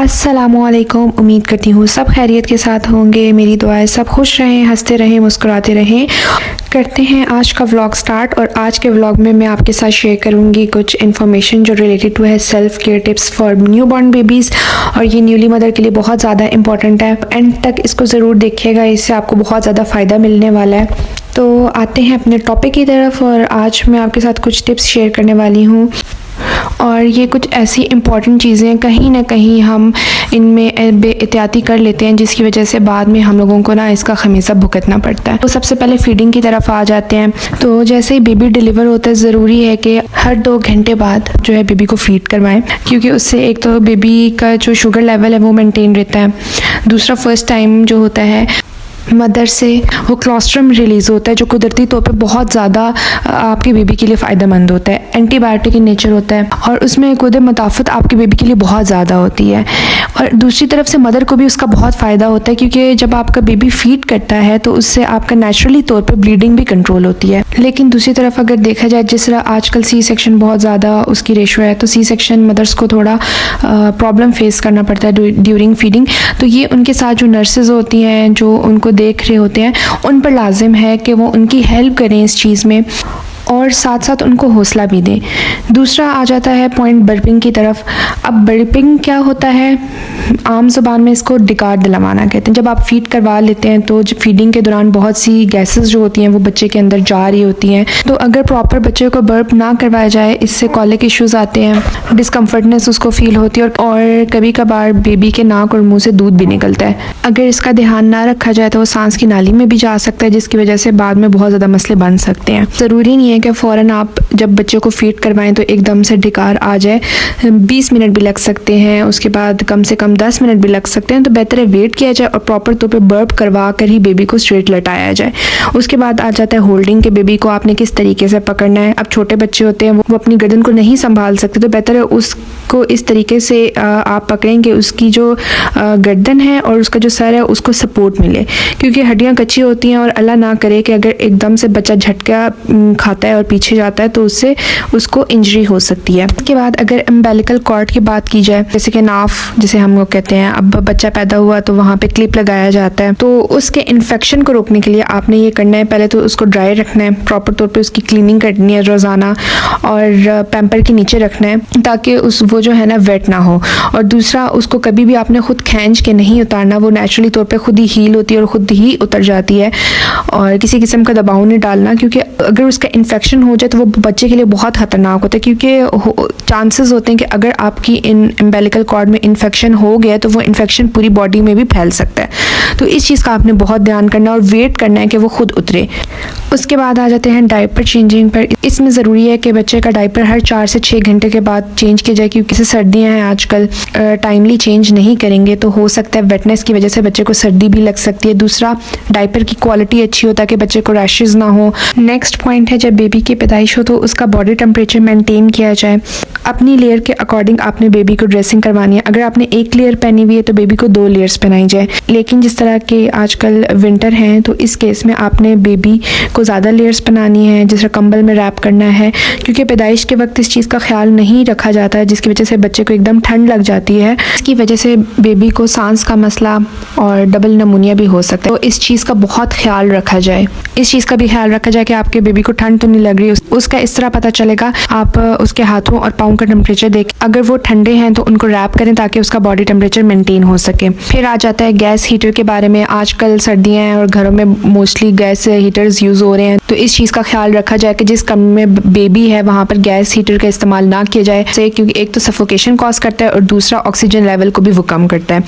अस्सलामुअलैकुम। उम्मीद करती हूँ सब खैरियत के साथ होंगे। मेरी दुआएं सब खुश रहें, हंसते रहें, मुस्कुराते रहें। करते हैं आज का व्लॉग स्टार्ट। और आज के व्लॉग में मैं आपके साथ शेयर करूँगी कुछ इन्फॉर्मेशन जो रिलेटेड टू है self care tips for new born babies. और ये न्यूली मदर के लिए बहुत ज़्यादा इंपॉर्टेंट है। एंड तक इसको ज़रूर देखिएगा, इससे आपको बहुत ज़्यादा फ़ायदा मिलने वाला है। तो आते हैं अपने टॉपिक की तरफ। और आज मैं आपके साथ कुछ टिप्स शेयर करने वाली हूँ। और ये कुछ ऐसी इम्पॉर्टेंट चीज़ें कहीं ना कहीं हम इनमें बेएहतियाती कर लेते हैं, जिसकी वजह से बाद में हम लोगों को ना इसका खमीसा भुगतना पड़ता है। तो सबसे पहले फीडिंग की तरफ आ जाते हैं। तो जैसे ही बेबी डिलीवर होता है, ज़रूरी है कि हर 2 घंटे बाद जो है बेबी को फीड करवाएं, क्योंकि उससे एक तो बेबी का जो शुगर लेवल है वो मेंटेन रहता है। दूसरा, फर्स्ट टाइम जो होता है मदर से वो क्लोस्ट्रम रिलीज़ होता है, जो कुदरती तौर पे बहुत ज़्यादा आपके बेबी के लिए फ़ायदेमंद होता है। एंटीबायोटिक इन नेचर होता है और उसमें खुद मुदाफ़त आपके बेबी के लिए बहुत ज़्यादा होती है। और दूसरी तरफ से मदर को भी उसका बहुत फ़ायदा होता है, क्योंकि जब आपका बेबी फीड करता है तो उससे आपका नेचुरली तौर पर ब्लीडिंग भी कंट्रोल होती है। लेकिन दूसरी तरफ अगर देखा जाए, जिस तरह आजकल सी सेक्शन बहुत ज़्यादा उसकी रेशो है, तो सी सेक्शन मदर्स को थोड़ा प्रॉब्लम फेस करना पड़ता है ड्यूरिंग फीडिंग। तो ये उनके साथ जो नर्सेज होती हैं, जो उनको देख रहे होते हैं, उन पर लाजिम है कि वो उनकी हेल्प करें इस चीज़ में और साथ साथ उनको हौसला भी दें। दूसरा आ जाता है पॉइंट बर्पिंग की तरफ। अब बर्पिंग क्या होता है, आम ज़ुबान में इसको डिकार दिलवाना कहते हैं। जब आप फीड करवा लेते हैं तो जब फीडिंग के दौरान बहुत सी गैसेस जो होती हैं वो बच्चे के अंदर जा रही होती हैं, तो अगर प्रॉपर बच्चे को बर्प ना करवाया जाए, इससे कॉलिक इश्यूज़ आते हैं, डिस्कम्फर्टनेस उसको फील होती है और कभी कभार बेबी के नाक और मुँह से दूध भी निकलता है। अगर इसका ध्यान ना रखा जाए तो वो सांस की नाली में भी जा सकता है, जिसकी वजह से बाद में बहुत ज़्यादा मसले बन सकते हैं। ज़रूरी नहीं है कि फ़ौरन आप जब बच्चे को फीड करवाएं तो एकदम से डिकार आ जाए। 20 मिनट भी लग सकते हैं, उसके बाद कम से कम 10 मिनट भी लग सकते हैं। तो बेहतर है वेट किया जाए और प्रॉपर तौर पे बर्प करवा कर ही बेबी को स्ट्रेट लटाया जाए। उसके बाद आ जाता है होल्डिंग के बेबी को आपने किस तरीके से पकड़ना है। अब छोटे बच्चे होते हैं, वो अपनी गर्दन को नहीं संभाल सकते, तो बेहतर है उसको इस तरीके से आप पकड़ें कि उसकी जो गर्दन है और उसका जो सर है उसको सपोर्ट मिले, क्योंकि हड्डियाँ कच्ची होती हैं और अल्लाह ना करे कि अगर एकदम से बच्चा झटका खाता है और पीछे जाता है तो उससे उसको इंजरी हो सकती है। इसके बाद अगर अम्बिलिकल कॉर्ड की बात की जाए, जैसे कि नाफ जिसे हम लोग कहते हैं, अब बच्चा पैदा हुआ तो वहाँ पे क्लिप लगाया जाता है, तो उसके इन्फेक्शन को रोकने के लिए आपने ये करना है, पहले तो उसको ड्राई रखना है, प्रॉपर तौर पे उसकी क्लीनिंग करनी है रोज़ाना, और पैम्पर के नीचे रखना है ताकि वो जो है ना वेट ना हो। और दूसरा, उसको कभी भी आपने खुद खींच के नहीं उतारना, वो नेचुरली तौर पर खुद ही हील होती है और ख़ुद ही उतर जाती है। और किसी किस्म का दबाव नहीं डालना, क्योंकि अगर उसका इन्फेक्शन हो जाए तो वो बच्चे के लिए बहुत ख़तरनाक होता है, क्योंकि चांसेस होते हैं कि अगर आपकी अम्बिलिकल कॉर्ड में इन्फेक्शन हो गया तो वो इन्फेक्शन पूरी बॉडी में भी फैल सकता है। तो इस चीज़ का आपने बहुत ध्यान करना और वेट करना है कि वो खुद उतरे। उसके बाद आ जाते हैं डायपर चेंजिंग पर। इसमें ज़रूरी है कि बच्चे का डायपर हर 4 से 6 घंटे के बाद चेंज किया जाए, क्योंकि जैसे सर्दियाँ हैं आजकल, टाइमली चेंज नहीं करेंगे तो हो सकता है वेटनेस की वजह से बच्चे को सर्दी भी लग सकती है। दूसरा, डायपर की क्वालिटी अच्छी हो ताकि बच्चे को रैशेज़ ना हो। नेक्स्ट पॉइंट है, जब बेबी की पैदाइश हो तो उसका बॉडी टेम्परेचर मेंटेन किया जाए। अपनी लेयर के अकॉर्डिंग आपने बेबी को ड्रेसिंग करवानी है। अगर आपने 1 लेयर पहनी हुई है तो बेबी को 2 लेयर्स पहनाई जाए। लेकिन जिस तरह के आजकल विंटर हैं तो इस केस में आपने बेबी को ज़्यादा लेयर्स पहनानी है, जिस तरह कंबल में रैप करना है, क्योंकि पैदाइश के वक्त इस चीज़ का ख्याल नहीं रखा जाता है, जिसकी वजह से बच्चे को एकदम ठंड लग जाती है। इसकी वजह से बेबी को सांस का मसला और डबल नमूनिया भी हो सकता है। तो इस चीज़ का बहुत ख्याल रखा जाए। इस चीज़ का भी ख्याल रखा जाए कि आपके बेबी को ठंड तो नहीं लग रही। उसका इस तरह पता चलेगा, आप उसके हाथों और पाँव का टेम्परेचर देखें। अगर वो ठंडे हैं तो उनको रैप करें ताकि उसका बॉडी टेम्परेचर मेंटेन हो सके। फिर आ जाता है गैस हीटर के बारे में। आजकल सर्दियाँ हैं और घरों में मोस्टली गैस हीटर्स यूज़ हो रहे हैं, तो इस चीज़ का ख्याल रखा जाए कि जिस कमरे में बेबी है वहाँ पर गैस हीटर का इस्तेमाल ना किया जाए, क्योंकि एक तो सफोकेशन कॉज करता है और दूसरा ऑक्सीजन लेवल को भी वो कम करता है।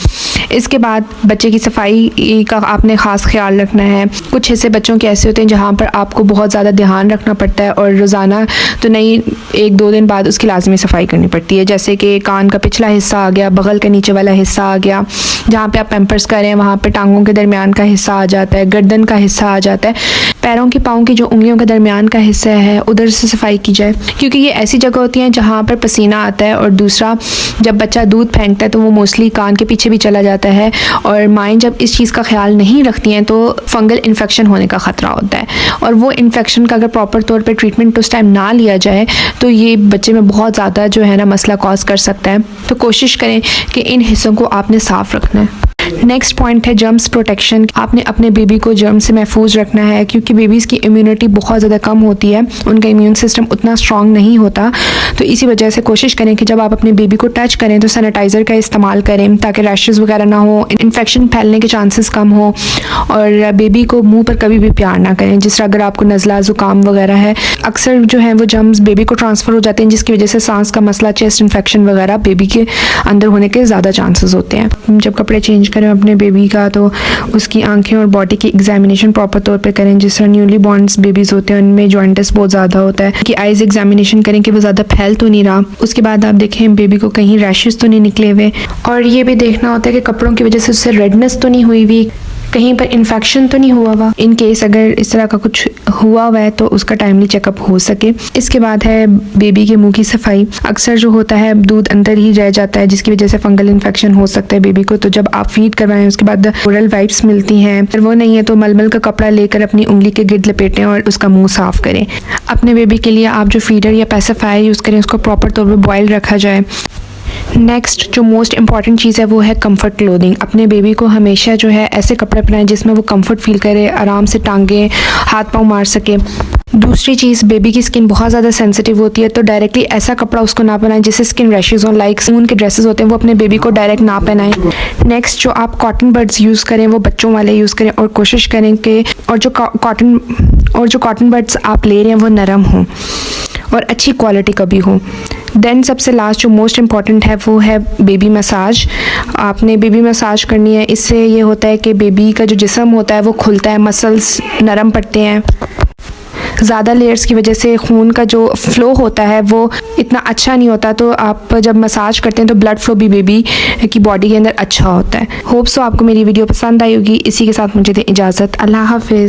इसके बाद बच्चे की सफाई का आपने ख़ास ख्याल रखना है। कुछ हिस्से बच्चों के ऐसे होते हैं जहाँ पर आपको बहुत ज़्यादा ध्यान रखना पड़ता है और रोज़ाना तो नहीं, 1-2 दिन बाद उसकी लाजमी सफाई करनी पड़ती है, जैसे कि कान का पिछला हिस्सा आ गया, बगल का नीचे वाला हिस्सा आ गया, जहाँ पे आप पैम्पर्स करें वहाँ पे टांगों के दरमियान का हिस्सा आ जाता है, गर्दन का हिस्सा आ जाता है, पैरों की पाँव की जो उंगलियों के दरमियान का हिस्सा है उधर से सफाई की जाए, क्योंकि ये ऐसी जगह होती हैं जहाँ पर पसीना आता है। और दूसरा, जब बच्चा दूध फेंकता है तो वो मोस्टली कान के पीछे भी चला जाता है, और माएँ जब इस चीज़ का ख्याल नहीं रखती हैं तो फंगल इन्फेक्शन होने का ख़तरा होता है, और वो इन्फेक्शन का अगर प्रॉपर तौर पे ट्रीटमेंट उस टाइम ना लिया जाए तो ये बच्चे में बहुत ज़्यादा जो है ना मसला कॉज कर सकता है। तो कोशिश करें कि इन हिस्सों को आपने साफ़ रखना है। नेक्स्ट पॉइंट है जर्म्स प्रोटेक्शन। आपने अपने बेबी को जर्म से महफूज रखना है, क्योंकि बेबीज़ की इम्यूनिटी बहुत ज़्यादा कम होती है, उनका इम्यून सिस्टम उतना स्ट्रॉन्ग नहीं होता। तो इसी वजह से कोशिश करें कि जब आप अपने बेबी को टच करें तो सैनिटाइज़र का इस्तेमाल करें, ताकि रैशेज़ वगैरह ना हो, इन्फेक्शन फैलने के चांसेस कम हो। और बेबी को मुँह पर कभी भी प्यार ना करें। जिस तरह अगर आपको नज़ला ज़ुकाम वगैरह है, अक्सर जो है वो जर्म्स बेबी को ट्रांसफ़र हो जाते हैं, जिसकी वजह से सांस का मसला, चेस्ट इन्फेक्शन वगैरह बेबी के अंदर होने के ज़्यादा चांसेस होते हैं। जब कपड़े चेंज करें अपने बेबी का तो उसकी आंखें और बॉडी की एग्जामिनेशन प्रॉपर तौर पे करें। जिस तरह न्यूली बॉर्न्स बेबीज़ होते हैं उनमें जॉइंटिस बहुत ज़्यादा होता है, कि आइज़ एग्जामिनेशन करें कि वो ज़्यादा फैल तो नहीं रहा। उसके बाद आप देखें बेबी को कहीं रैशेस तो नहीं निकले हुए, और ये भी देखना होता है कि कपड़ों की वजह से उससे रेडनेस तो नहीं हुई हुई, कहीं पर इन्फेक्शन तो नहीं हुआ हुआ। इन केस अगर इस तरह का कुछ हुआ हुआ है तो उसका टाइमली चेकअप हो सके। इसके बाद है बेबी के मुंह की सफाई। अक्सर जो होता है दूध अंदर ही रह जाता है, जिसकी वजह से फंगल इन्फेक्शन हो सकता है बेबी को। तो जब आप फीड करवाएं उसके बाद ओरल वाइप्स मिलती हैं, अगर वो नहीं है तो मलमल का कपड़ा लेकर अपनी उंगली के गिर्द लपेटें और उसका मुँह साफ करें। अपने बेबी के लिए आप जो फीडर या पैसिफायर यूज़ करें उसको प्रॉपर तौर पर बॉयल रखा जाए। नेक्स्ट जो मोस्ट इंपॉर्टेंट चीज़ है वो है कंफर्ट क्लोथिंग। अपने बेबी को हमेशा जो है ऐसे कपड़े पहनाएं जिसमें वो कंफर्ट फील करे, आराम से टांगे हाथ पाँव मार सके। दूसरी चीज़, बेबी की स्किन बहुत ज़्यादा सेंसिटिव होती है, तो डायरेक्टली ऐसा कपड़ा उसको ना पहनाएं जिससे स्किन रैशेज़ हो। लाइक ऊन के ड्रेसेस होते हैं वो अपने बेबी को डायरेक्ट ना पहनाएं। नेक्स्ट, जो आप कॉटन बड्स यूज़ करें वो बच्चों वाले यूज़ करें, और कोशिश करें कि और जो कॉटन बड्स आप ले रहे हैं वो नरम हों और अच्छी क्वालिटी का भी हो। देन सबसे लास्ट जो मोस्ट इम्पॉर्टेंट है वो है बेबी मसाज। आपने बेबी मसाज करनी है। इससे ये होता है कि बेबी का जो जिस्म होता है वो खुलता है, मसल्स नरम पड़ते हैं। ज़्यादा लेयर्स की वजह से खून का जो फ़्लो होता है वो इतना अच्छा नहीं होता, तो आप जब मसाज करते हैं तो ब्लड फ्लो भी बेबी की बॉडी के अंदर अच्छा होता है। होप सो आपको मेरी वीडियो पसंद आई होगी। इसी के साथ मुझे दें इजाज़त। अल्लाह हाफिज़।